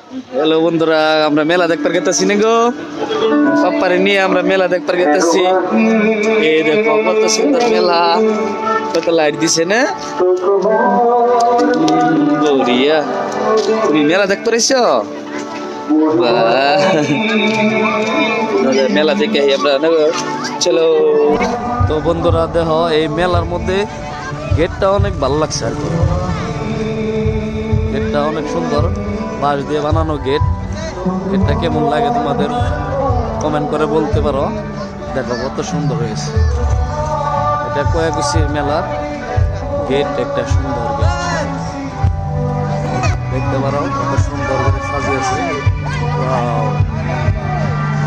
Hello বন্ধুরা, আমরা মেলা দেখবার গেতেছি না গো। পাপ্পারে নিয়ে আমরা মেলা দেখবার গেতেছি। এই দেখো কত সুন্দর মেলা, কত লাইট দিছে না। বড়িয়া, তুমি মেলা দেখতে এসছো? মেলা দেখে আমরা চলো। তো বন্ধুরা দেখো, এই মেলার মধ্যে গেটটা অনেক ভালো লাগছে আর কি। গেটটা অনেক সুন্দর, বাঁশ দিয়ে বানানো গেট। গেটটা কেমন লাগে তোমাদের কমেন্ট করে বলতে পারো। দেখো কত সুন্দর হয়েছে। এটা কয়াকুশির মেলার গেট, একটা সুন্দর গেট দেখতে পারো, কত সুন্দর করে সাজিয়েছে।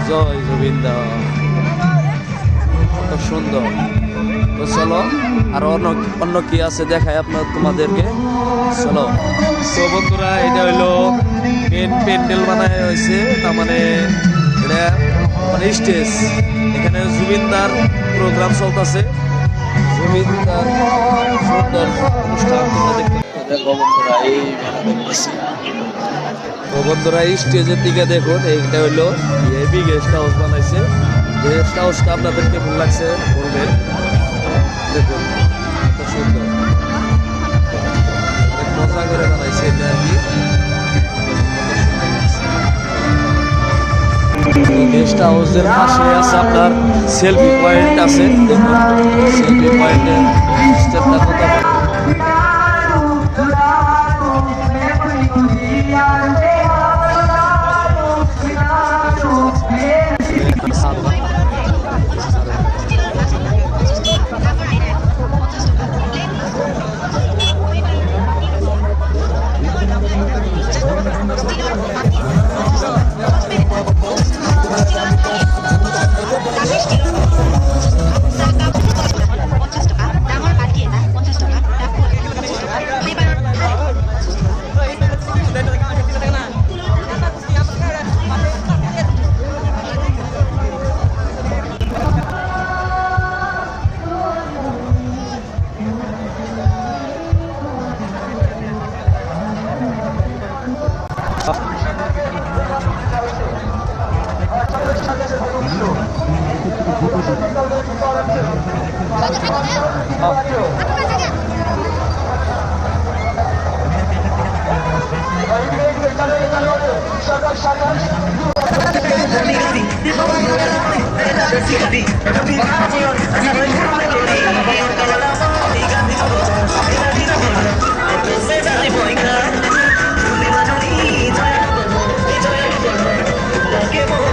জয় গোবিন্দা, কত সুন্দর। তো চলো, আর অন্য কি আছে দেখায় তোমাদেরকে। চলো। তো বন্ধুরা, এটা হইলো প্যান্ডেল বানায় হয়েছে, তার মানে এটা মানে স্টেজ। এখানে জুবিনদার প্রোগ্রাম চলতেছে। জুবিনদার সুন্দর অনুষ্ঠান তোমরা দেখতে দেখো বন্ধুরা। এই মেলা দেখতেছি। তো বন্ধুরা, এই স্টেজের দিকে দেখুন, এইটা হইলো হেভি গেস্ট হাউস বানাইছে। গেস্ট হাউসটা আপনাদের কেমন লাগছে বলবেন। দেখুন কত সুন্দর, অনেক মজা করে বানাইছে এটা আর কি। গেস্ট হাউসের পাশে আছে আপনার সেলফি পয়েন্ট আছে। দেখুন সেলফি পয়েন্টের স্টেপটা কত Saka